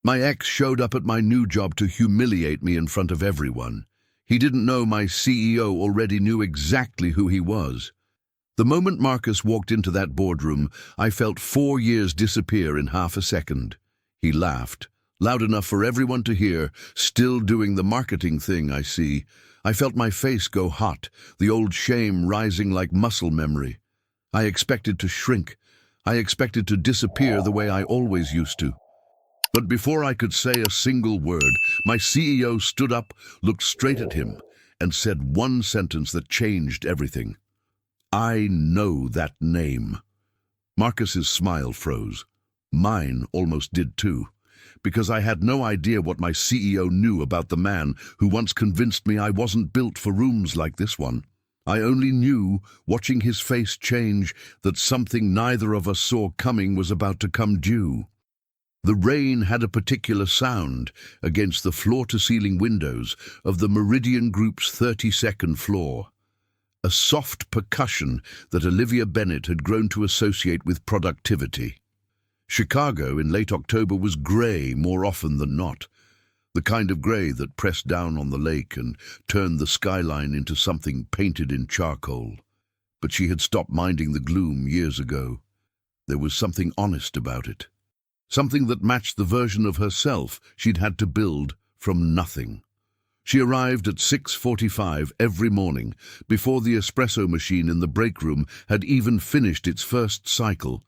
My ex showed up at my new job to humiliate me in front of everyone. He didn't know my CEO already knew exactly who he was. The moment Marcus walked into that boardroom, I felt 4 years disappear in half a second. He laughed, loud enough for everyone to hear, still doing the marketing thing, I see. I felt my face go hot, the old shame rising like muscle memory. I expected to shrink. I expected to disappear the way I always used to. But before I could say a single word, my CEO stood up, looked straight at him, and said one sentence that changed everything. "I know that name." Marcus's smile froze. Mine almost did too, because I had no idea what my CEO knew about the man who once convinced me I wasn't built for rooms like this one. I only knew, watching his face change, that something neither of us saw coming was about to come due. The rain had a particular sound against the floor-to-ceiling windows of the Meridian Group's 32nd floor. A soft percussion that Olivia Bennett had grown to associate with productivity. Chicago in late October was grey more often than not, the kind of grey that pressed down on the lake and turned the skyline into something painted in charcoal. But she had stopped minding the gloom years ago. There was something honest about it. Something that matched the version of herself she'd had to build from nothing. She arrived at 6:45 every morning, before the espresso machine in the break room had even finished its first cycle,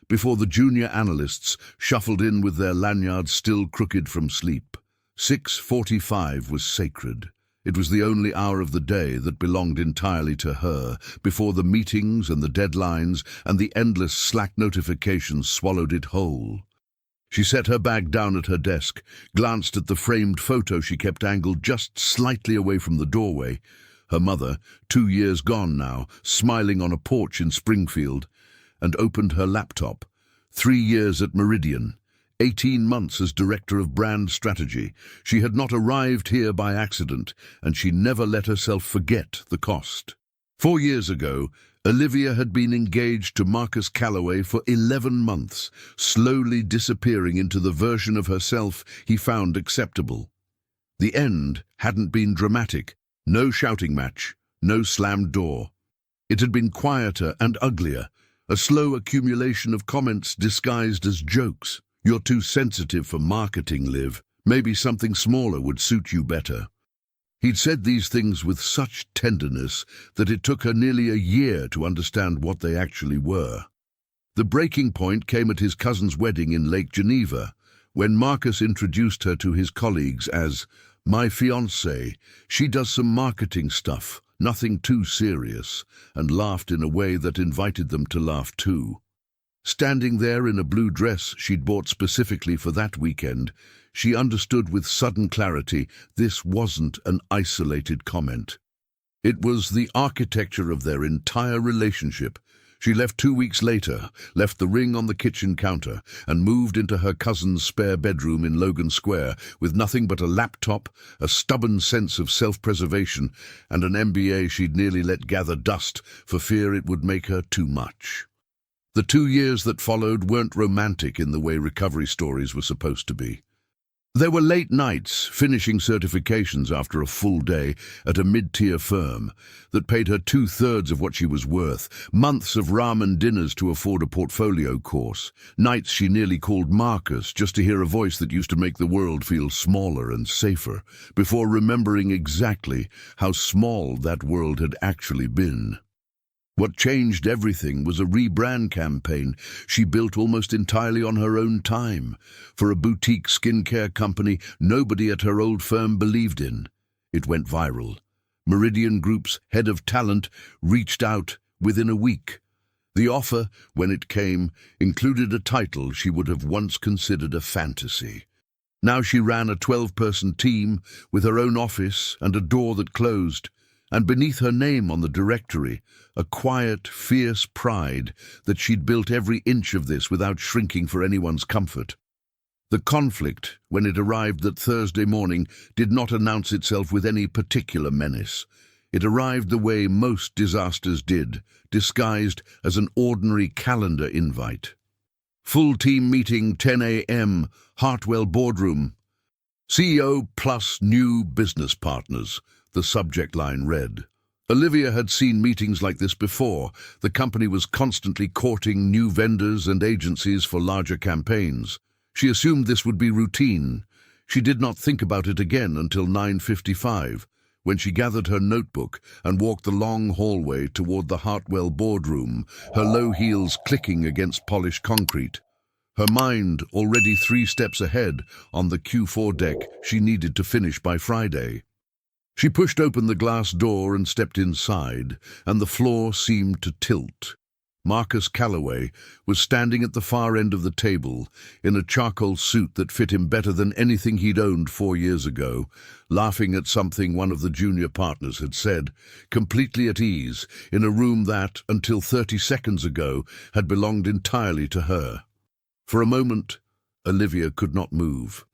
before the junior analysts shuffled in with their lanyards still crooked from sleep. 6:45 was sacred. It was the only hour of the day that belonged entirely to her, before the meetings and the deadlines and the endless Slack notifications swallowed it whole. She set her bag down at her desk, glanced at the framed photo she kept angled just slightly away from the doorway, her mother, 2 years gone now, smiling on a porch in Springfield, and opened her laptop. 3 years at Meridian, 18 months as Director of Brand Strategy. She had not arrived here by accident, and she never let herself forget the cost. 4 years ago, Olivia had been engaged to Marcus Calloway for 11 months, slowly disappearing into the version of herself he found acceptable. The end hadn't been dramatic, no shouting match, no slammed door. It had been quieter and uglier, a slow accumulation of comments disguised as jokes. "You're too sensitive for marketing, Liv. Maybe something smaller would suit you better." He'd said these things with such tenderness that it took her nearly a year to understand what they actually were. The breaking point came at his cousin's wedding in Lake Geneva, when Marcus introduced her to his colleagues as, "My fiancée. She does some marketing stuff, nothing too serious," and laughed in a way that invited them to laugh too. Standing there in a blue dress she'd bought specifically for that weekend, she understood with sudden clarity this wasn't an isolated comment. It was the architecture of their entire relationship. She left 2 weeks later, left the ring on the kitchen counter, and moved into her cousin's spare bedroom in Logan Square with nothing but a laptop, a stubborn sense of self-preservation, and an MBA she'd nearly let gather dust for fear it would make her too much. The 2 years that followed weren't romantic in the way recovery stories were supposed to be. There were late nights, finishing certifications after a full day at a mid-tier firm that paid her 2/3 of what she was worth, months of ramen dinners to afford a portfolio course, nights she nearly called Marcus just to hear a voice that used to make the world feel smaller and safer, before remembering exactly how small that world had actually been. What changed everything was a rebrand campaign she built almost entirely on her own time, for a boutique skincare company nobody at her old firm believed in. It went viral. Meridian Group's head of talent reached out within a week. The offer, when it came, included a title she would have once considered a fantasy. Now she ran a 12-person team with her own office and a door that closed, and beneath her name on the directory, a quiet, fierce pride that she'd built every inch of this without shrinking for anyone's comfort. The conflict, when it arrived that Thursday morning, did not announce itself with any particular menace. It arrived the way most disasters did, disguised as an ordinary calendar invite. Full team meeting 10 a.m. Hartwell boardroom. CEO plus new business partners, the subject line read. Olivia had seen meetings like this before. The company was constantly courting new vendors and agencies for larger campaigns. She assumed this would be routine. She did not think about it again until 9:55, when she gathered her notebook and walked the long hallway toward the Hartwell boardroom, her low heels clicking against polished concrete. Her mind already 3 steps ahead on the Q4 deck she needed to finish by Friday. She pushed open the glass door and stepped inside, and the floor seemed to tilt. Marcus Calloway was standing at the far end of the table, in a charcoal suit that fit him better than anything he'd owned 4 years ago, laughing at something one of the junior partners had said, completely at ease, in a room that, until 30 seconds ago, had belonged entirely to her. For a moment, Olivia could not move.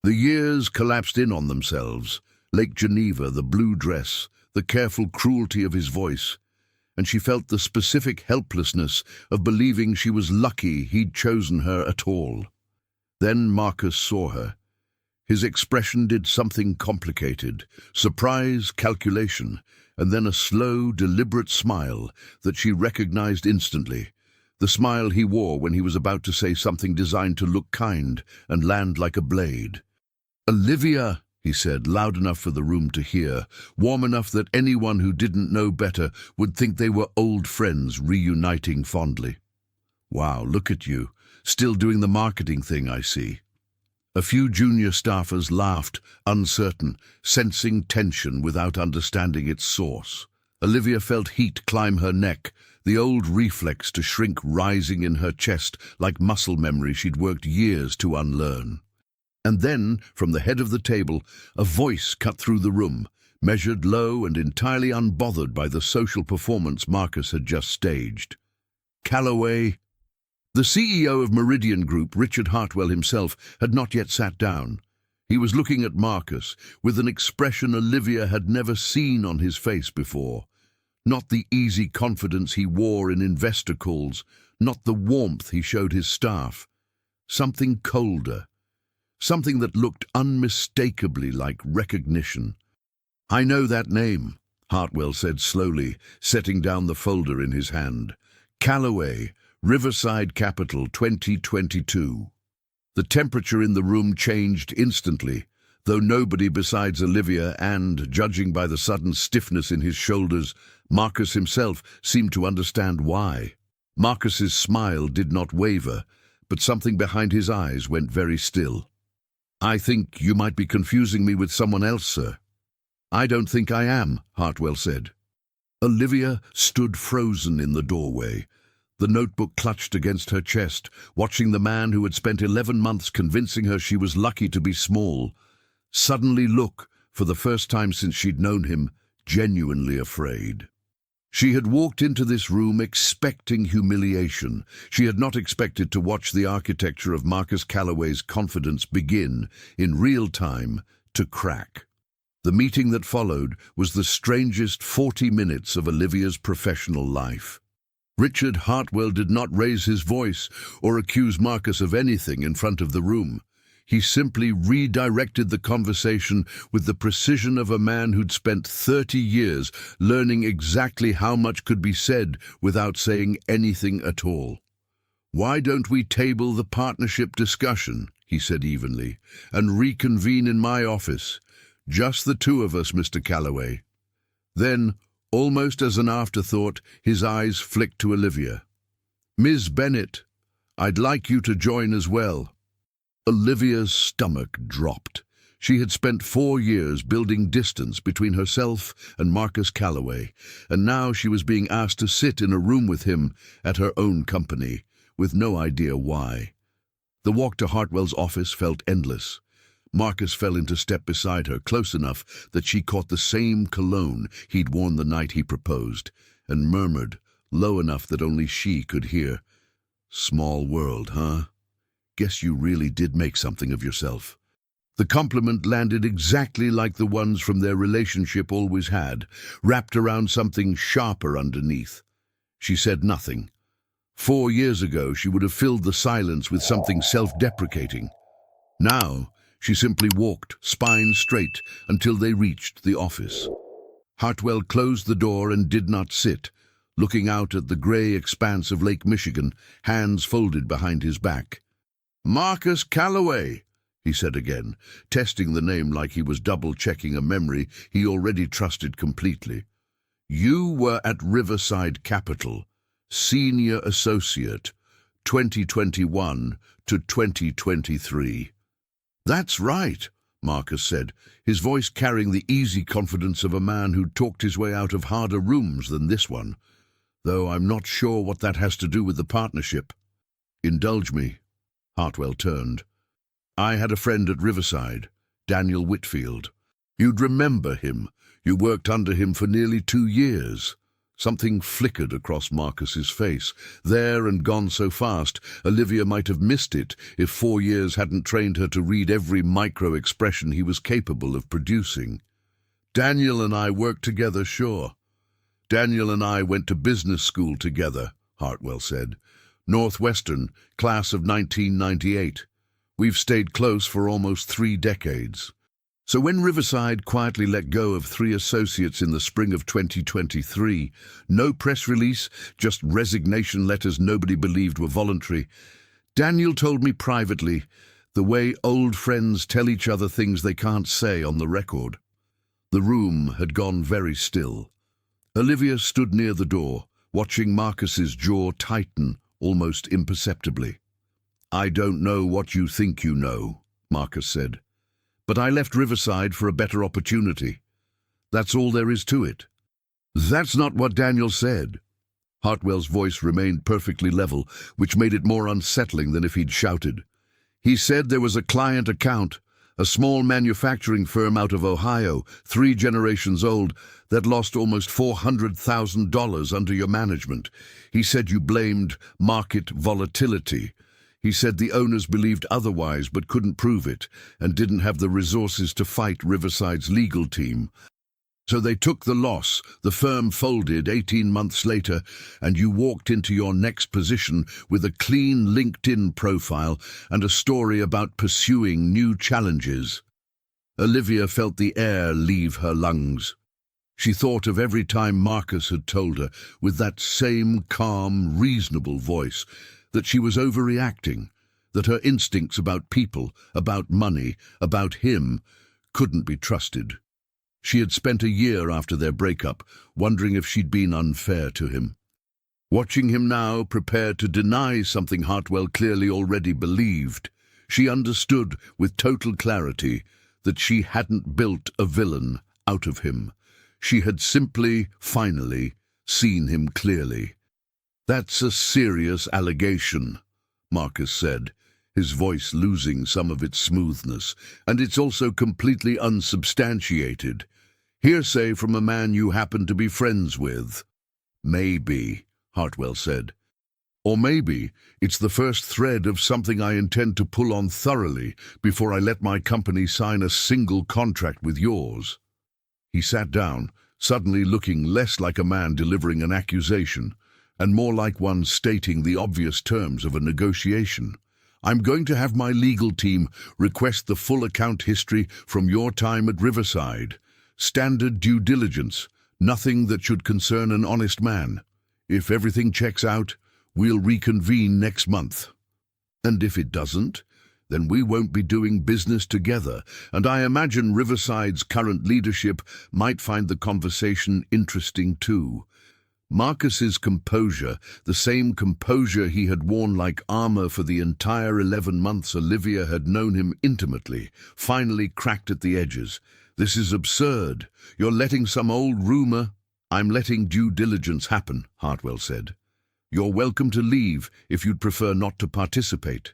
The years collapsed in on themselves. Lake Geneva, the blue dress, the careful cruelty of his voice, and she felt the specific helplessness of believing she was lucky he'd chosen her at all. Then Marcus saw her. His expression did something complicated, surprise, calculation, and then a slow, deliberate smile that she recognized instantly, the smile he wore when he was about to say something designed to look kind and land like a blade. "Olivia," he said, loud enough for the room to hear, warm enough that anyone who didn't know better would think they were old friends reuniting fondly. "Wow, look at you, still doing the marketing thing, I see." A few junior staffers laughed, uncertain, sensing tension without understanding its source. Olivia felt heat climb her neck, the old reflex to shrink rising in her chest like muscle memory she'd worked years to unlearn. And then, from the head of the table, a voice cut through the room, measured low and entirely unbothered by the social performance Marcus had just staged. "Calloway." The CEO of Meridian Group, Richard Hartwell himself, had not yet sat down. He was looking at Marcus with an expression Olivia had never seen on his face before. Not the easy confidence he wore in investor calls, not the warmth he showed his staff. Something colder. Something that looked unmistakably like recognition. "I know that name," Hartwell said slowly, setting down the folder in his hand. "Calloway, Riverside Capital, 2022. The temperature in the room changed instantly, though nobody besides Olivia and, judging by the sudden stiffness in his shoulders, Marcus himself seemed to understand why. Marcus's smile did not waver, but something behind his eyes went very still. "I think you might be confusing me with someone else, sir." "I don't think I am," Hartwell said. Olivia stood frozen in the doorway, the notebook clutched against her chest, watching the man who had spent 11 months convincing her she was lucky to be small, suddenly look, for the first time since she'd known him, genuinely afraid. She had walked into this room expecting humiliation. She had not expected to watch the architecture of Marcus Calloway's confidence begin, in real time, to crack. The meeting that followed was the strangest 40 minutes of Olivia's professional life. Richard Hartwell did not raise his voice or accuse Marcus of anything in front of the room. He simply redirected the conversation with the precision of a man who'd spent 30 years learning exactly how much could be said without saying anything at all. "Why don't we table the partnership discussion," he said evenly, "and reconvene in my office? Just the two of us, Mr. Calloway." Then, almost as an afterthought, his eyes flicked to Olivia. "Ms. Bennett, I'd like you to join as well." Olivia's stomach dropped. She had spent 4 years building distance between herself and Marcus Calloway, and now she was being asked to sit in a room with him at her own company, with no idea why. The walk to Hartwell's office felt endless. Marcus fell into step beside her, close enough that she caught the same cologne he'd worn the night he proposed, and murmured, low enough that only she could hear, "Small world, huh? Guess you really did make something of yourself." The compliment landed exactly like the ones from their relationship always had, wrapped around something sharper underneath. She said nothing. 4 years ago, she would have filled the silence with something self-deprecating. Now, she simply walked, spine straight, until they reached the office. Hartwell closed the door and did not sit, looking out at the grey expanse of Lake Michigan, hands folded behind his back. "Marcus Calloway," he said again, testing the name like he was double-checking a memory he already trusted completely. "You were at Riverside Capital, Senior Associate, 2021 to 2023. "That's right," Marcus said, his voice carrying the easy confidence of a man who'd talked his way out of harder rooms than this one. "Though I'm not sure what that has to do with the partnership." "Indulge me." Hartwell turned. "I had a friend at Riverside, Daniel Whitfield. You'd remember him. You worked under him for nearly 2 years. Something flickered across Marcus's face. There and gone so fast, Olivia might have missed it if 4 years hadn't trained her to read every micro-expression he was capable of producing. "Daniel and I worked together, sure. Daniel and I went to business school together," Hartwell said. "Northwestern, class of 1998. We've stayed close for almost 3 decades. So when Riverside quietly let go of 3 associates in the spring of 2023, no press release, just resignation letters nobody believed were voluntary, Daniel told me privately, the way old friends tell each other things they can't say on the record." The room had gone very still. Olivia stood near the door, watching Marcus's jaw tighten almost imperceptibly. "I don't know what you think you know," Marcus said. "But I left Riverside for a better opportunity. That's all there is to it." "That's not what Daniel said." Hartwell's voice remained perfectly level, which made it more unsettling than if he'd shouted. "He said there was a client account, a small manufacturing firm out of Ohio, 3 generations old, that lost almost $400,000 under your management. He said you blamed market volatility. He said the owners believed otherwise but couldn't prove it and didn't have the resources to fight Riverside's legal team. So they took the loss, the firm folded 18 months later, and you walked into your next position with a clean LinkedIn profile and a story about pursuing new challenges." Olivia felt the air leave her lungs. She thought of every time Marcus had told her, with that same calm, reasonable voice, that she was overreacting, that her instincts about people, about money, about him, couldn't be trusted. She had spent a year after their breakup, wondering if she'd been unfair to him. Watching him now, prepared to deny something Hartwell clearly already believed, she understood with total clarity that she hadn't built a villain out of him. She had simply, finally, seen him clearly. "That's a serious allegation," Marcus said, his voice losing some of its smoothness, "and it's also completely unsubstantiated. Hearsay from a man you happen to be friends with." "Maybe," Hartwell said. "Or maybe it's the first thread of something I intend to pull on thoroughly before I let my company sign a single contract with yours." He sat down, suddenly looking less like a man delivering an accusation and more like one stating the obvious terms of a negotiation. "I'm going to have my legal team request the full account history from your time at Riverside. Standard due diligence, nothing that should concern an honest man. If everything checks out, we'll reconvene next month. And if it doesn't, then we won't be doing business together, and I imagine Riverside's current leadership might find the conversation interesting too." Marcus's composure, the same composure he had worn like armor for the entire 11 months Olivia had known him intimately, finally cracked at the edges. "This is absurd. You're letting some old rumor—" "I'm letting due diligence happen," Hartwell said. "You're welcome to leave if you'd prefer not to participate.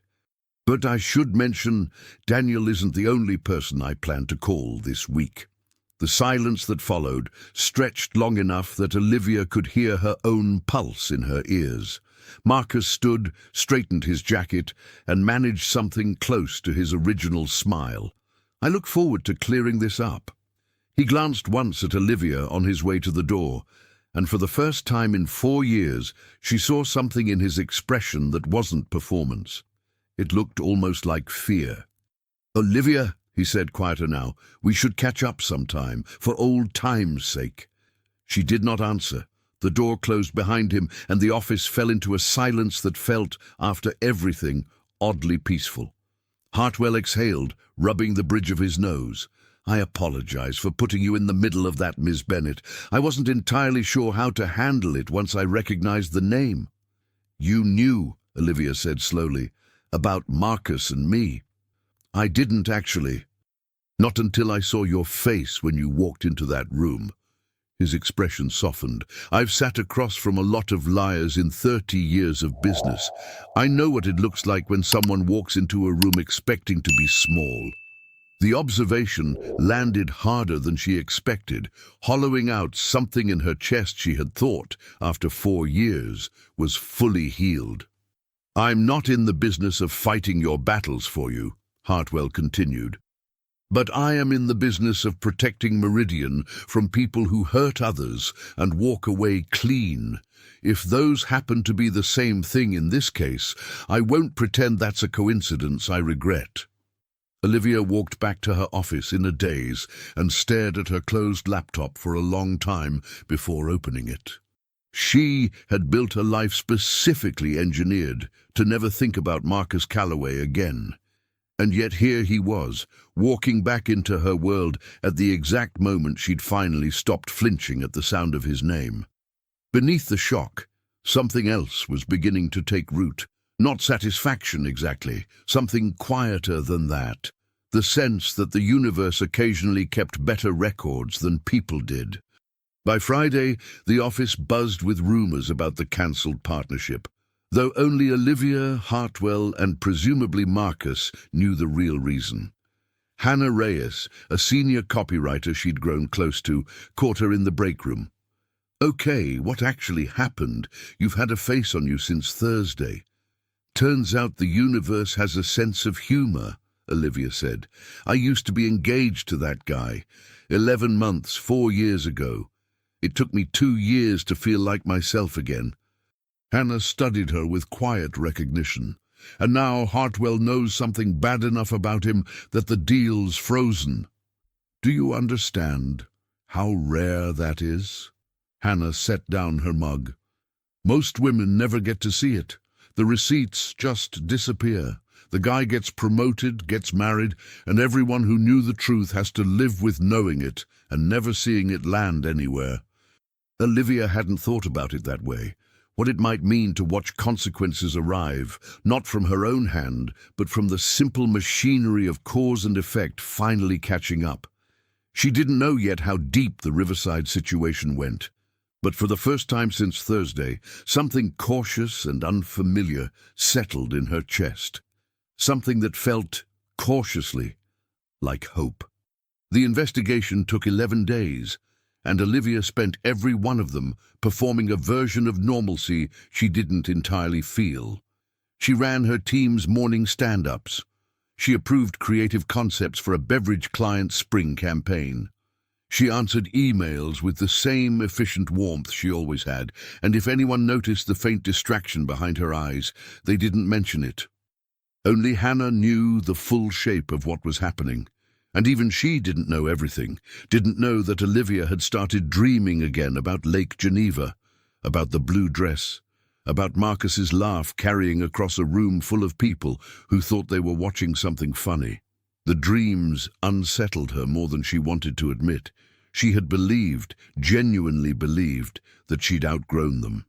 But I should mention, Daniel isn't the only person I plan to call this week." The silence that followed stretched long enough that Olivia could hear her own pulse in her ears. Marcus stood, straightened his jacket, and managed something close to his original smile. "I look forward to clearing this up." He glanced once at Olivia on his way to the door, and for the first time in 4 years, she saw something in his expression that wasn't performance. It looked almost like fear. "Olivia," he said quieter now, "we should catch up sometime, for old time's sake." She did not answer. The door closed behind him, and the office fell into a silence that felt, after everything, oddly peaceful. Hartwell exhaled, rubbing the bridge of his nose. "I apologize for putting you in the middle of that, Miss Bennet. I wasn't entirely sure how to handle it once I recognized the name." "You knew," Olivia said slowly, "about Marcus and me." "I didn't, actually. Not until I saw your face when you walked into that room." His expression softened. "I've sat across from a lot of liars in 30 years of business. I know what it looks like when someone walks into a room expecting to be small." The observation landed harder than she expected, hollowing out something in her chest she had thought, after 4 years, was fully healed. "I'm not in the business of fighting your battles for you," Hartwell continued. "But I am in the business of protecting Meridian from people who hurt others and walk away clean. If those happen to be the same thing in this case, I won't pretend that's a coincidence I regret." Olivia walked back to her office in a daze and stared at her closed laptop for a long time before opening it. She had built a life specifically engineered to never think about Marcus Calloway again. And yet here he was, walking back into her world at the exact moment she'd finally stopped flinching at the sound of his name. Beneath the shock, something else was beginning to take root. Not satisfaction exactly, something quieter than that. The sense that the universe occasionally kept better records than people did. By Friday, the office buzzed with rumors about the cancelled partnership, though only Olivia, Hartwell, and presumably Marcus knew the real reason. Hannah Reyes, a senior copywriter she'd grown close to, caught her in the break room. "Okay, what actually happened? You've had a face on you since Thursday." "Turns out the universe has a sense of humor," Olivia said. "I used to be engaged to that guy. 11 months, 4 years ago. It took me 2 years to feel like myself again." Hannah studied her with quiet recognition. "And now Hartwell knows something bad enough about him that the deal's frozen. Do you understand how rare that is?" Hannah set down her mug. "Most women never get to see it. The receipts just disappear. The guy gets promoted, gets married, and everyone who knew the truth has to live with knowing it and never seeing it land anywhere." Olivia hadn't thought about it that way. What it might mean to watch consequences arrive, not from her own hand, but from the simple machinery of cause and effect finally catching up. She didn't know yet how deep the Riverside situation went. But for the first time since Thursday, something cautious and unfamiliar settled in her chest. Something that felt, cautiously, like hope. The investigation took 11 days, and Olivia spent every one of them performing a version of normalcy she didn't entirely feel. She ran her team's morning stand-ups. She approved creative concepts for a beverage client's spring campaign. She answered emails with the same efficient warmth she always had, and if anyone noticed the faint distraction behind her eyes, they didn't mention it. Only Hannah knew the full shape of what was happening. And even she didn't know everything, didn't know that Olivia had started dreaming again about Lake Geneva, about the blue dress, about Marcus's laugh carrying across a room full of people who thought they were watching something funny. The dreams unsettled her more than she wanted to admit. She had believed, genuinely believed, that she'd outgrown them.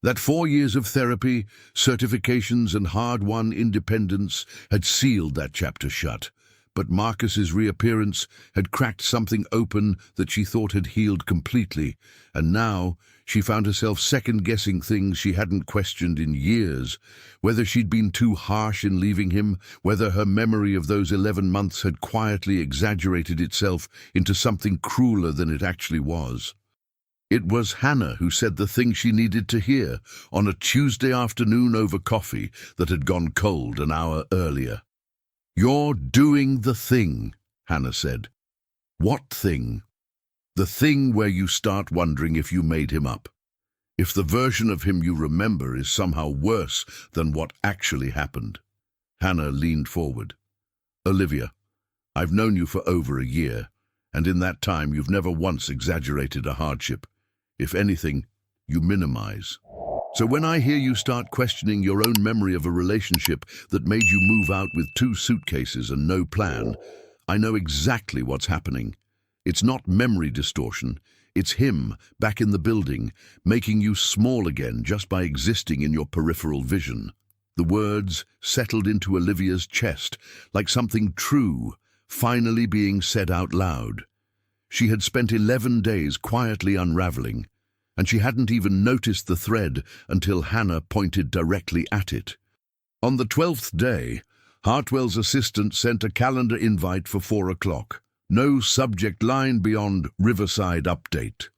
That 4 years of therapy, certifications and hard-won independence had sealed that chapter shut. But Marcus's reappearance had cracked something open that she thought had healed completely, and now she found herself second-guessing things she hadn't questioned in years, whether she'd been too harsh in leaving him, whether her memory of those 11 months had quietly exaggerated itself into something crueler than it actually was. It was Hannah who said the thing she needed to hear on a Tuesday afternoon over coffee that had gone cold an hour earlier. "You're doing the thing," Hannah said. "What thing?" The thing where you start wondering if you made him up. If the version of him you remember is somehow worse than what actually happened. Hannah leaned forward. Olivia, I've known you for over a year, and in that time you've never once exaggerated a hardship. If anything, you minimize. So when I hear you start questioning your own memory of a relationship that made you move out with 2 suitcases and no plan, I know exactly what's happening. It's not memory distortion. It's him, back in the building, making you small again just by existing in your peripheral vision. The words settled into Olivia's chest, like something true, finally being said out loud. She had spent 11 days quietly unraveling, and she hadn't even noticed the thread until Hannah pointed directly at it. On the 12th day, Hartwell's assistant sent a calendar invite for 4 o'clock. No subject line beyond Riverside update.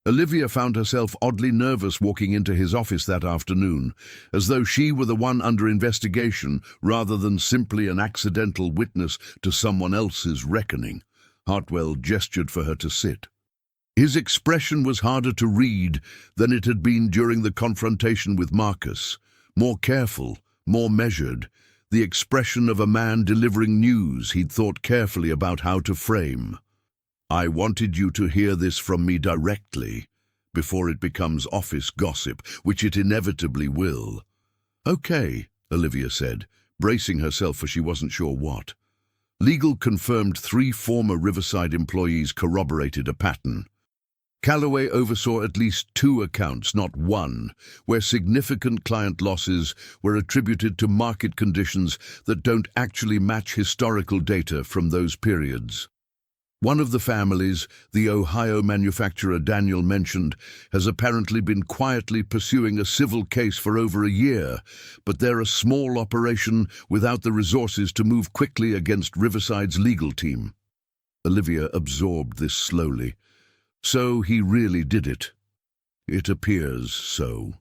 Olivia found herself oddly nervous walking into his office that afternoon, as though she were the one under investigation rather than simply an accidental witness to someone else's reckoning. Hartwell gestured for her to sit. His expression was harder to read than it had been during the confrontation with Marcus, more careful, more measured, the expression of a man delivering news he'd thought carefully about how to frame. I wanted you to hear this from me directly, before it becomes office gossip, which it inevitably will. Okay, Olivia said, bracing herself for she wasn't sure what. Legal confirmed 3 former Riverside employees corroborated a pattern. Calloway oversaw at least 2 accounts, not 1, where significant client losses were attributed to market conditions that don't actually match historical data from those periods. One of the families, the Ohio manufacturer Daniel mentioned, has apparently been quietly pursuing a civil case for over a year, but they're a small operation without the resources to move quickly against Riverside's legal team. Olivia absorbed this slowly. So he really did it. It appears so.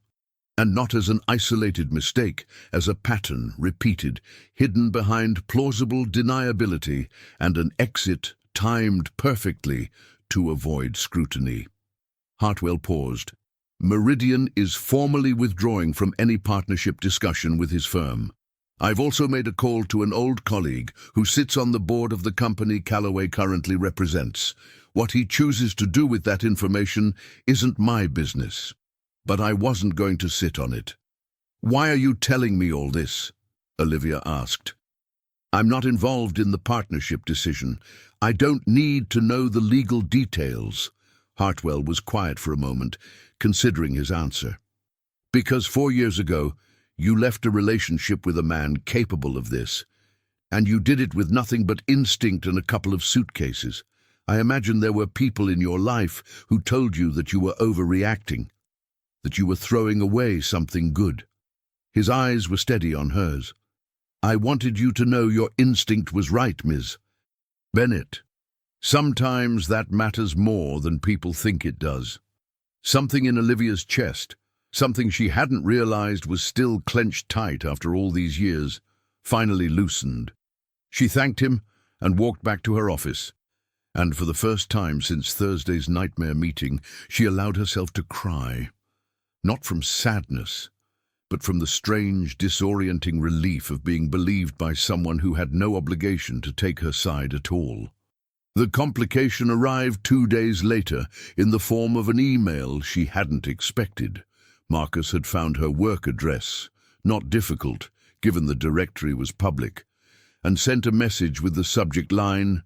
And not as an isolated mistake, as a pattern repeated, hidden behind plausible deniability and an exit timed perfectly to avoid scrutiny. Hartwell paused. Meridian is formally withdrawing from any partnership discussion with his firm. I've also made a call to an old colleague who sits on the board of the company Calloway currently represents. What he chooses to do with that information isn't my business. But I wasn't going to sit on it. Why are you telling me all this? Olivia asked. I'm not involved in the partnership decision. I don't need to know the legal details. Hartwell was quiet for a moment, considering his answer. Because 4 years ago, you left a relationship with a man capable of this, and you did it with nothing but instinct and a couple of suitcases. I imagine there were people in your life who told you that you were overreacting, that you were throwing away something good. His eyes were steady on hers. I wanted you to know your instinct was right, Ms. Bennett. Sometimes that matters more than people think it does. Something in Olivia's chest, something she hadn't realized was still clenched tight after all these years, finally loosened. She thanked him and walked back to her office. And for the first time since Thursday's nightmare meeting, she allowed herself to cry. Not from sadness, but from the strange, disorienting relief of being believed by someone who had no obligation to take her side at all. The complication arrived 2 days later in the form of an email she hadn't expected. Marcus had found her work address, not difficult, given the directory was public, and sent a message with the subject line,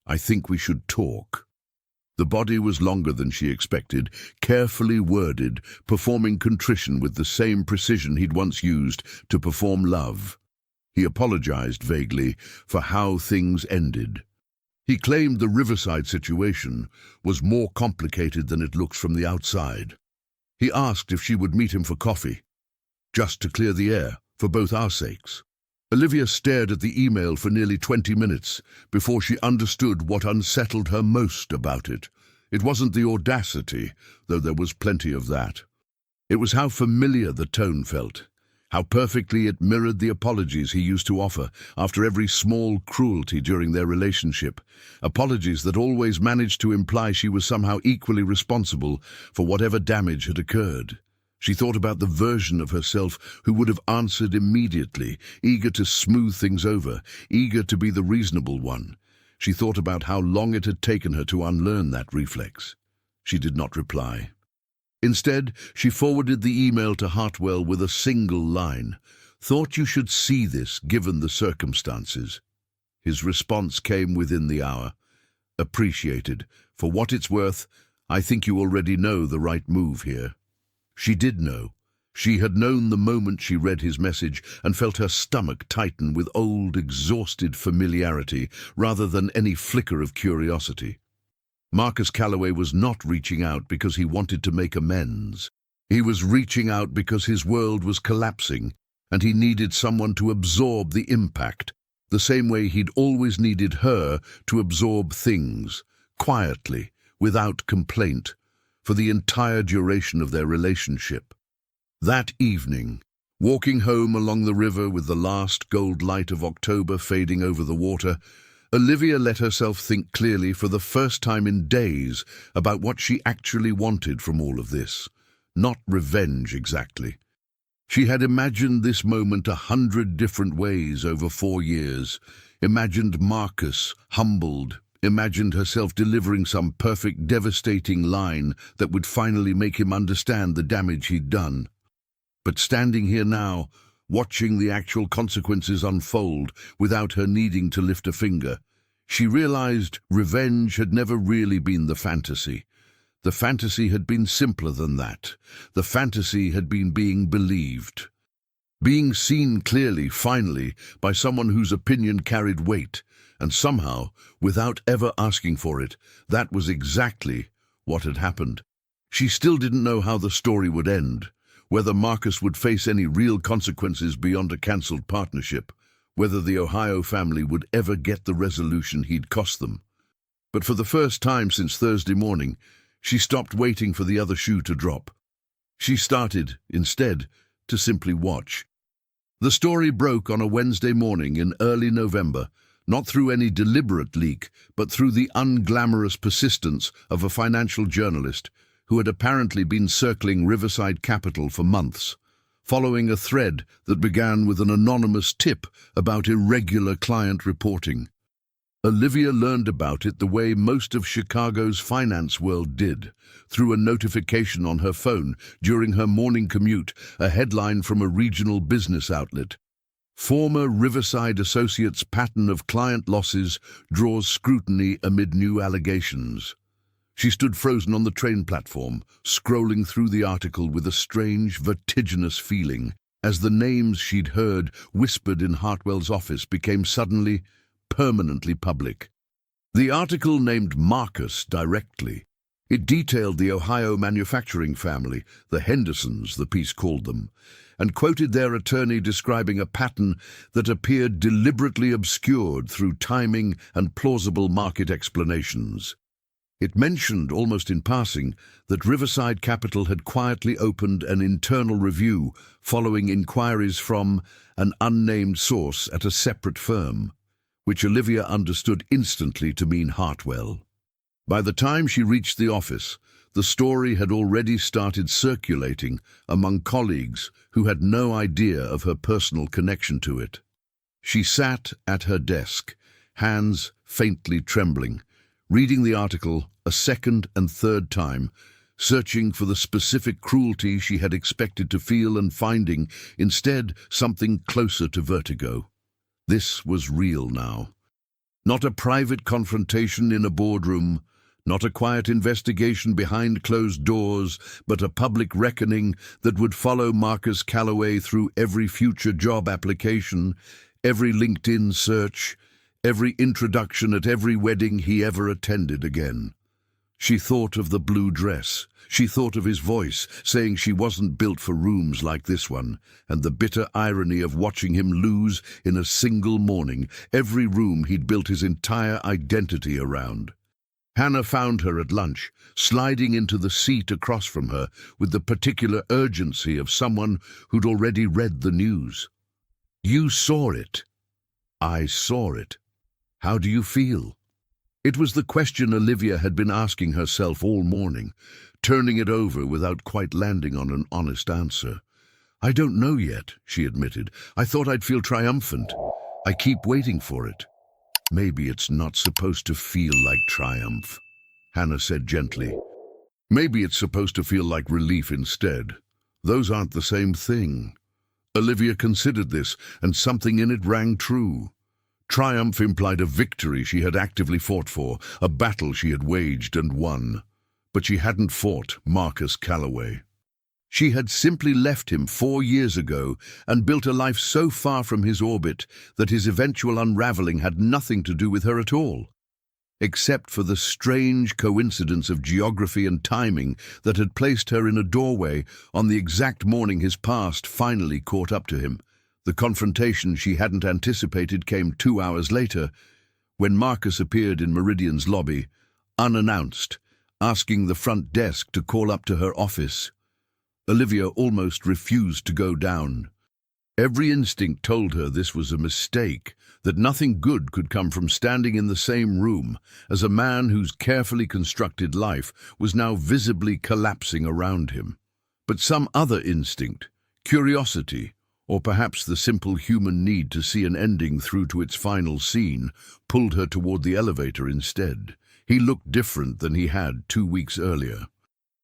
I think we should talk. The body was longer than she expected, carefully worded, performing contrition with the same precision he'd once used to perform love. He apologized vaguely for how things ended. He claimed the Riverside situation was more complicated than it looks from the outside. He asked if she would meet him for coffee, just to clear the air, for both our sakes. Olivia stared at the email for nearly 20 minutes before she understood what unsettled her most about it. It wasn't the audacity, though there was plenty of that. It was how familiar the tone felt, How perfectly it mirrored the apologies he used to offer after every small cruelty during their relationship, apologies that always managed to imply she was somehow equally responsible for whatever damage had occurred. She thought about the version of herself who would have answered immediately, eager to smooth things over, eager to be the reasonable one. She thought about how long it had taken her to unlearn that reflex. She did not reply. Instead, she forwarded the email to Hartwell with a single line. "Thought you should see this, given the circumstances." His response came within the hour. "Appreciated. For what it's worth, I think you already know the right move here." She did know. She had known the moment she read his message and felt her stomach tighten with old, exhausted familiarity rather than any flicker of curiosity. Marcus Calloway was not reaching out because he wanted to make amends. He was reaching out because his world was collapsing, and he needed someone to absorb the impact, the same way he'd always needed her to absorb things, quietly, without complaint, for the entire duration of their relationship. That evening, walking home along the river with the last gold light of October fading over the water, Olivia let herself think clearly for the first time in days about what she actually wanted from all of this. Not revenge, exactly. She had imagined this moment 100 different ways over 4 years, imagined Marcus humbled, imagined herself delivering some perfect, devastating line that would finally make him understand the damage he'd done. But standing here now, watching the actual consequences unfold without her needing to lift a finger, she realized revenge had never really been the fantasy. The fantasy had been simpler than that. The fantasy had been being believed. Being seen clearly, finally, by someone whose opinion carried weight, and somehow, without ever asking for it, that was exactly what had happened. She still didn't know how the story would end, whether Marcus would face any real consequences beyond a cancelled partnership, whether the Ohio family would ever get the resolution he'd cost them. But for the first time since Thursday morning, she stopped waiting for the other shoe to drop. She started, instead, to simply watch. The story broke on a Wednesday morning in early November, not through any deliberate leak, but through the unglamorous persistence of a financial journalist who had apparently been circling Riverside Capital for months, following a thread that began with an anonymous tip about irregular client reporting. Olivia learned about it the way most of Chicago's finance world did, through a notification on her phone during her morning commute, a headline from a regional business outlet. Former Riverside Associates' pattern of client losses draws scrutiny amid new allegations. She stood frozen on the train platform, scrolling through the article with a strange, vertiginous feeling, as the names she'd heard whispered in Hartwell's office became suddenly, permanently public. The article named Marcus directly. It detailed the Ohio manufacturing family, the Hendersons, the piece called them, and quoted their attorney describing a pattern that appeared deliberately obscured through timing and plausible market explanations. It mentioned, almost in passing, that Riverside Capital had quietly opened an internal review following inquiries from an unnamed source at a separate firm, which Olivia understood instantly to mean Hartwell. By the time she reached the office, the story had already started circulating among colleagues who had no idea of her personal connection to it. She sat at her desk, hands faintly trembling, reading the article a second and third time, searching for the specific cruelty she had expected to feel and finding, instead, something closer to vertigo. This was real now. Not a private confrontation in a boardroom, not a quiet investigation behind closed doors, but a public reckoning that would follow Marcus Calloway through every future job application, every LinkedIn search, every introduction at every wedding he ever attended again. She thought of the blue dress. She thought of his voice, saying she wasn't built for rooms like this one, and the bitter irony of watching him lose, in a single morning, every room he'd built his entire identity around. Hannah found her at lunch, sliding into the seat across from her with the particular urgency of someone who'd already read the news. "You saw it." "I saw it. How do you feel?" It was the question Olivia had been asking herself all morning, turning it over without quite landing on an honest answer. "I don't know yet," she admitted. "I thought I'd feel triumphant. I keep waiting for it." "Maybe it's not supposed to feel like triumph," Hannah said gently. "Maybe it's supposed to feel like relief instead. Those aren't the same thing." Olivia considered this, and something in it rang true. Triumph implied a victory she had actively fought for, a battle she had waged and won. But she hadn't fought Marcus Calloway. She had simply left him 4 years ago and built a life so far from his orbit that his eventual unraveling had nothing to do with her at all, except for the strange coincidence of geography and timing that had placed her in a doorway on the exact morning his past finally caught up to him. The confrontation she hadn't anticipated came 2 hours later, when Marcus appeared in Meridian's lobby, unannounced, asking the front desk to call up to her office. Olivia almost refused to go down. Every instinct told her this was a mistake, that nothing good could come from standing in the same room as a man whose carefully constructed life was now visibly collapsing around him. But some other instinct, curiosity, or perhaps the simple human need to see an ending through to its final scene, pulled her toward the elevator instead. He looked different than he had 2 weeks earlier.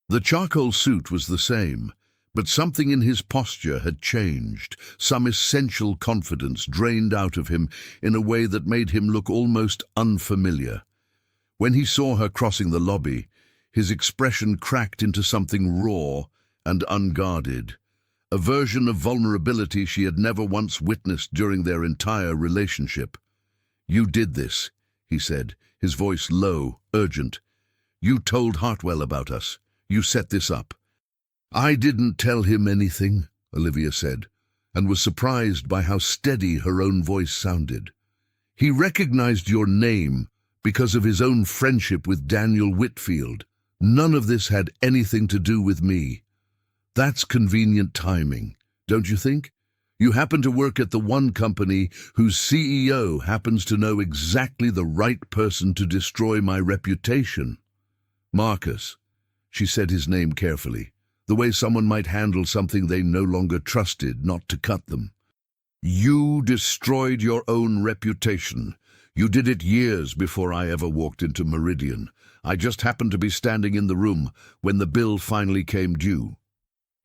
The charcoal suit was the same, but something in his posture had changed, some essential confidence drained out of him in a way that made him look almost unfamiliar. When he saw her crossing the lobby, his expression cracked into something raw and unguarded, a version of vulnerability she had never once witnessed during their entire relationship. "You did this," he said, his voice low, urgent. "You told Hartwell about us. You set this up." "I didn't tell him anything," Olivia said, and was surprised by how steady her own voice sounded. "He recognized your name because of his own friendship with Daniel Whitfield. None of this had anything to do with me. That's convenient timing, don't you think? You happen to work at the one company whose CEO happens to know exactly the right person to destroy my reputation." "Marcus." She said his name carefully, the way someone might handle something they no longer trusted, not to cut them. "You destroyed your own reputation. You did it years before I ever walked into Meridian. I just happened to be standing in the room when the bill finally came due."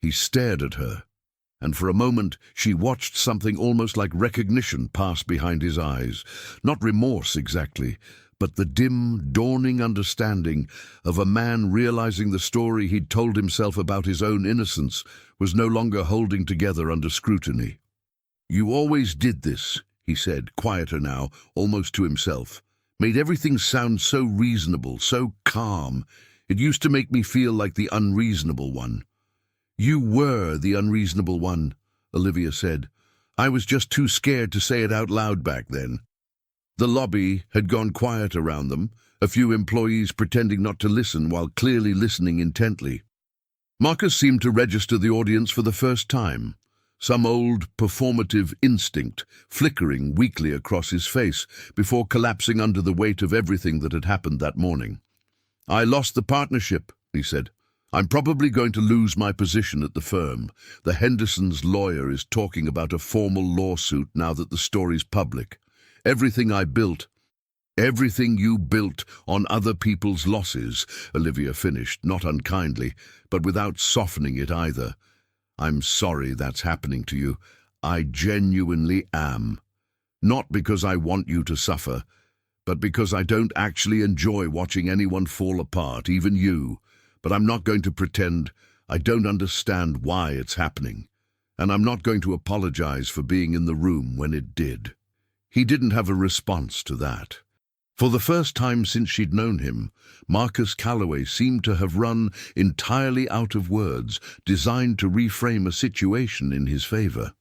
He stared at her, and for a moment she watched something almost like recognition pass behind his eyes. Not remorse exactly, but the dim, dawning understanding of a man realizing the story he'd told himself about his own innocence was no longer holding together under scrutiny. "You always did this," he said, quieter now, almost to himself. "Made everything sound so reasonable, so calm. It used to make me feel like the unreasonable one." "You were the unreasonable one," Olivia said. "I was just too scared to say it out loud back then." The lobby had gone quiet around them, a few employees pretending not to listen while clearly listening intently. Marcus seemed to register the audience for the first time, some old performative instinct flickering weakly across his face before collapsing under the weight of everything that had happened that morning. "I lost the partnership," he said. "I'm probably going to lose my position at the firm. The Hendersons' lawyer is talking about a formal lawsuit now that the story's public. Everything I built, everything you built on other people's losses," Olivia finished, not unkindly, but without softening it either. "I'm sorry that's happening to you. I genuinely am. Not because I want you to suffer, but because I don't actually enjoy watching anyone fall apart, even you. But I'm not going to pretend I don't understand why it's happening, and I'm not going to apologize for being in the room when it did." He didn't have a response to that. For the first time since she'd known him, Marcus Calloway seemed to have run entirely out of words designed to reframe a situation in his favor.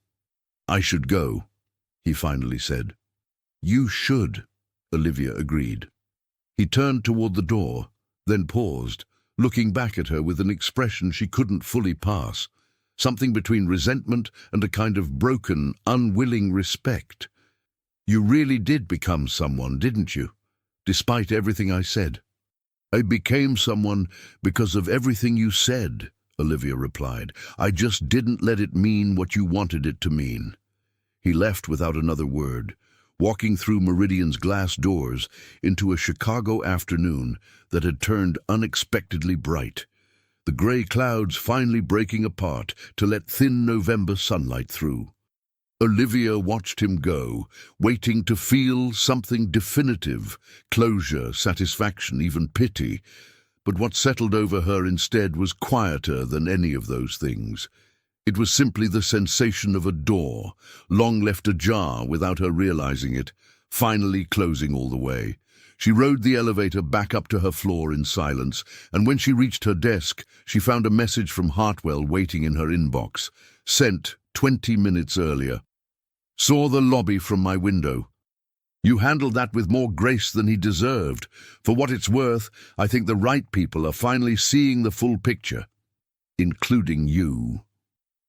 "I should go," he finally said. "You should," Olivia agreed. He turned toward the door, then paused, looking back at her with an expression she couldn't fully pass, something between resentment and a kind of broken, unwilling respect. "You really did become someone, didn't you? Despite everything I said." "I became someone because of everything you said," Olivia replied. "I just didn't let it mean what you wanted it to mean." He left without another word, walking through Meridian's glass doors into a Chicago afternoon that had turned unexpectedly bright, the gray clouds finally breaking apart to let thin November sunlight through. Olivia watched him go, waiting to feel something definitive, closure, satisfaction, even pity. But what settled over her instead was quieter than any of those things. It was simply the sensation of a door, long left ajar without her realizing it, finally closing all the way. She rode the elevator back up to her floor in silence, and when she reached her desk, she found a message from Hartwell waiting in her inbox, sent 20 minutes earlier. "Saw the lobby from my window. You handled that with more grace than he deserved. For what it's worth, I think the right people are finally seeing the full picture, including you."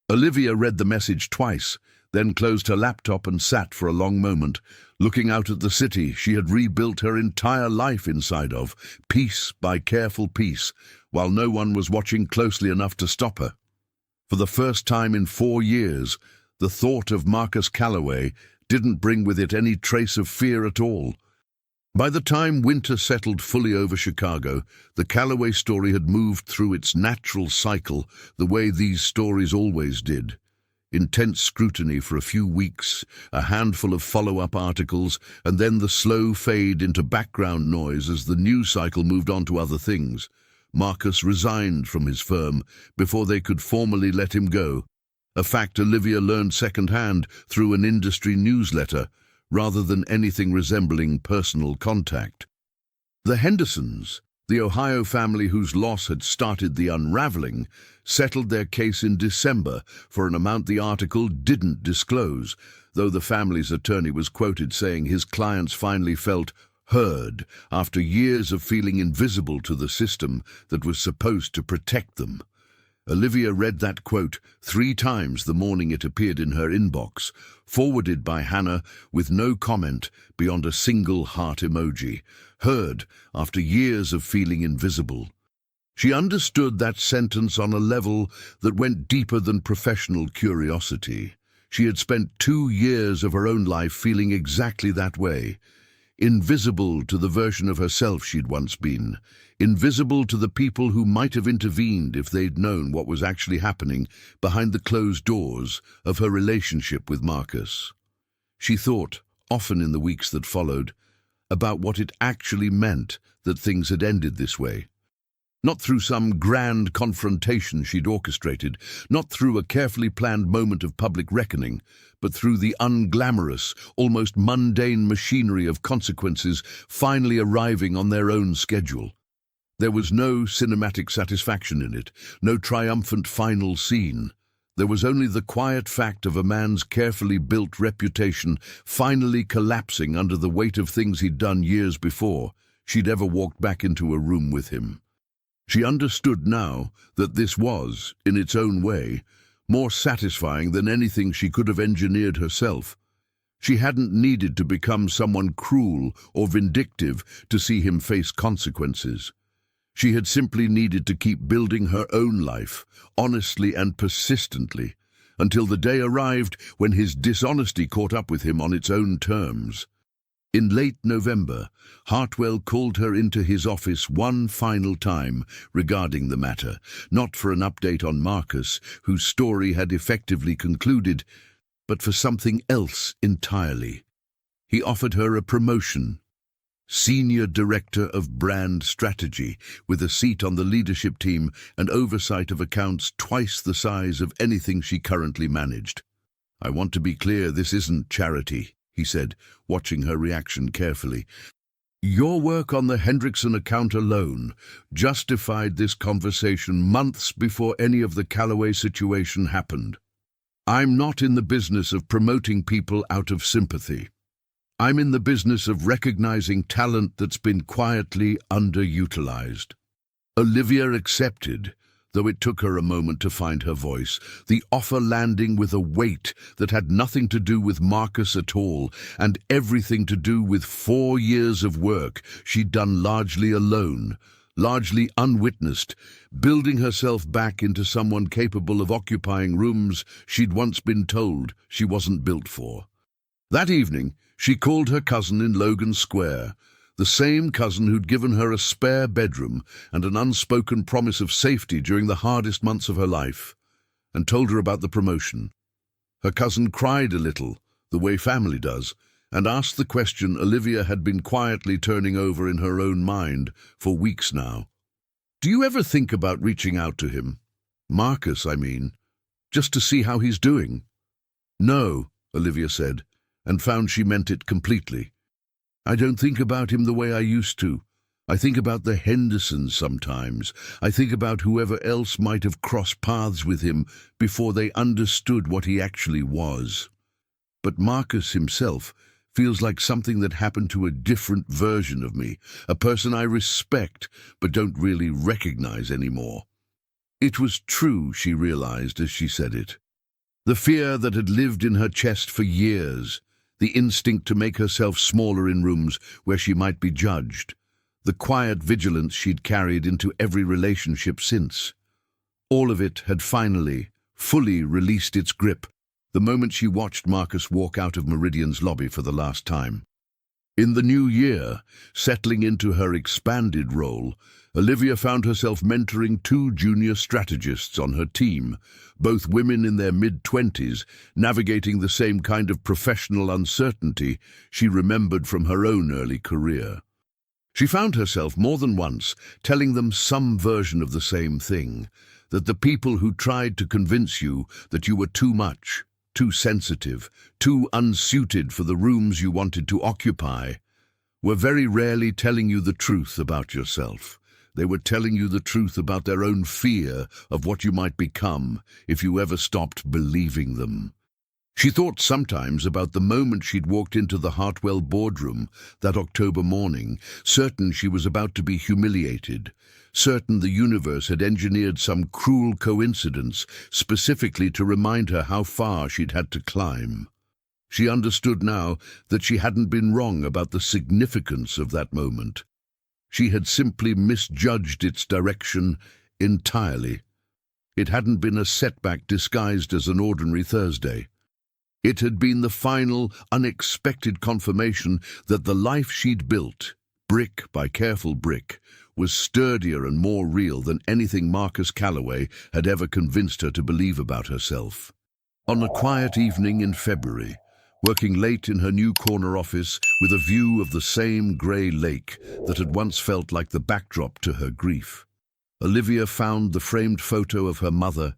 Olivia read the message twice, then closed her laptop and sat for a long moment, looking out at the city she had rebuilt her entire life inside of, piece by careful piece, while no one was watching closely enough to stop her. For the first time in 4 years, the thought of Marcus Calloway didn't bring with it any trace of fear at all. By the time winter settled fully over Chicago, the Calloway story had moved through its natural cycle the way these stories always did. Intense scrutiny for a few weeks, a handful of follow-up articles, and then the slow fade into background noise as the news cycle moved on to other things. Marcus resigned from his firm before they could formally let him go, a fact Olivia learned secondhand through an industry newsletter, rather than anything resembling personal contact. The Hendersons, the Ohio family whose loss had started the unraveling, settled their case in December for an amount the article didn't disclose, though the family's attorney was quoted saying his clients finally felt heard after years of feeling invisible to the system that was supposed to protect them. Olivia read that quote 3 times the morning it appeared in her inbox, forwarded by Hannah with no comment beyond a single heart emoji. Heard after years of feeling invisible. She understood that sentence on a level that went deeper than professional curiosity. She had spent 2 years of her own life feeling exactly that way. Invisible to the version of herself she'd once been. Invisible to the people who might have intervened if they'd known what was actually happening behind the closed doors of her relationship with Marcus. She thought, often in the weeks that followed, about what it actually meant that things had ended this way. Not through some grand confrontation she'd orchestrated, not through a carefully planned moment of public reckoning, but through the unglamorous, almost mundane machinery of consequences finally arriving on their own schedule. There was no cinematic satisfaction in it, no triumphant final scene. There was only the quiet fact of a man's carefully built reputation finally collapsing under the weight of things he'd done years before she'd ever walked back into a room with him. She understood now that this was, in its own way, more satisfying than anything she could have engineered herself. She hadn't needed to become someone cruel or vindictive to see him face consequences. She had simply needed to keep building her own life, honestly and persistently, until the day arrived when his dishonesty caught up with him on its own terms. In late November, Hartwell called her into his office one final time regarding the matter, not for an update on Marcus, whose story had effectively concluded, but for something else entirely. He offered her a promotion. Senior Director of Brand Strategy, with a seat on the leadership team and oversight of accounts twice the size of anything she currently managed. "I want to be clear, this isn't charity," he said, watching her reaction carefully. "Your work on the Hendrickson account alone justified this conversation months before any of the Calloway situation happened. I'm not in the business of promoting people out of sympathy. I'm in the business of recognizing talent that's been quietly underutilized." Olivia accepted, though it took her a moment to find her voice, the offer landing with a weight that had nothing to do with Marcus at all, and everything to do with 4 years of work she'd done largely alone, largely unwitnessed, building herself back into someone capable of occupying rooms she'd once been told she wasn't built for. That evening, she called her cousin in Logan Square, the same cousin who'd given her a spare bedroom and an unspoken promise of safety during the hardest months of her life, and told her about the promotion. Her cousin cried a little, the way family does, and asked the question Olivia had been quietly turning over in her own mind for weeks now. "Do you ever think about reaching out to him? Marcus, I mean, just to see how he's doing?" "No," Olivia said, and found she meant it completely. "I don't think about him the way I used to. I think about the Hendersons sometimes. I think about whoever else might have crossed paths with him before they understood what he actually was. But Marcus himself feels like something that happened to a different version of me, a person I respect but don't really recognize anymore." It was true, she realized as she said it. The fear that had lived in her chest for years, the instinct to make herself smaller in rooms where she might be judged, the quiet vigilance she'd carried into every relationship since. All of it had finally, fully released its grip the moment she watched Marcus walk out of Meridian's lobby for the last time. In the new year, settling into her expanded role, Olivia found herself mentoring 2 junior strategists on her team, both women in their mid-20s, navigating the same kind of professional uncertainty she remembered from her own early career. She found herself more than once telling them some version of the same thing, that the people who tried to convince you that you were too much, too sensitive, too unsuited for the rooms you wanted to occupy, were very rarely telling you the truth about yourself. They were telling you the truth about their own fear of what you might become if you ever stopped believing them. She thought sometimes about the moment she'd walked into the Hartwell boardroom that October morning, certain she was about to be humiliated, certain the universe had engineered some cruel coincidence specifically to remind her how far she'd had to climb. She understood now that she hadn't been wrong about the significance of that moment. She had simply misjudged its direction entirely. It hadn't been a setback disguised as an ordinary Thursday. It had been the final, unexpected confirmation that the life she'd built, brick by careful brick, was sturdier and more real than anything Marcus Calloway had ever convinced her to believe about herself. On a quiet evening in February, working late in her new corner office with a view of the same grey lake that had once felt like the backdrop to her grief, Olivia found the framed photo of her mother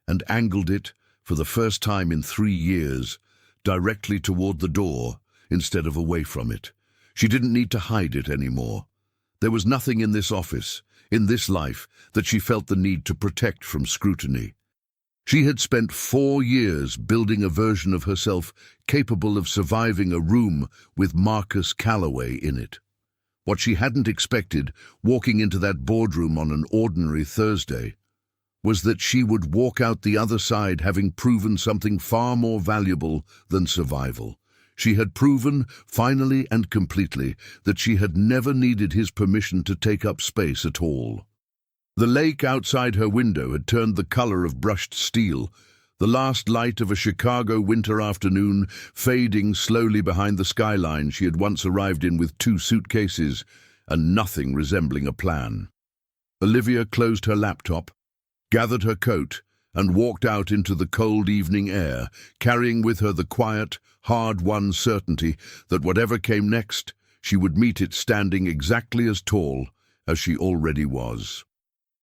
and angled it, for the first time in 3 years, directly toward the door instead of away from it. She didn't need to hide it anymore. There was nothing in this office, in this life, that she felt the need to protect from scrutiny. She had spent 4 years building a version of herself capable of surviving a room with Marcus Calloway in it. What she hadn't expected, walking into that boardroom on an ordinary Thursday, was that she would walk out the other side having proven something far more valuable than survival. She had proven, finally and completely, that she had never needed his permission to take up space at all. The lake outside her window had turned the color of brushed steel, the last light of a Chicago winter afternoon fading slowly behind the skyline she had once arrived in with 2 suitcases and nothing resembling a plan. Olivia closed her laptop, gathered her coat, and walked out into the cold evening air, carrying with her the quiet, hard-won certainty that whatever came next, she would meet it standing exactly as tall as she already was.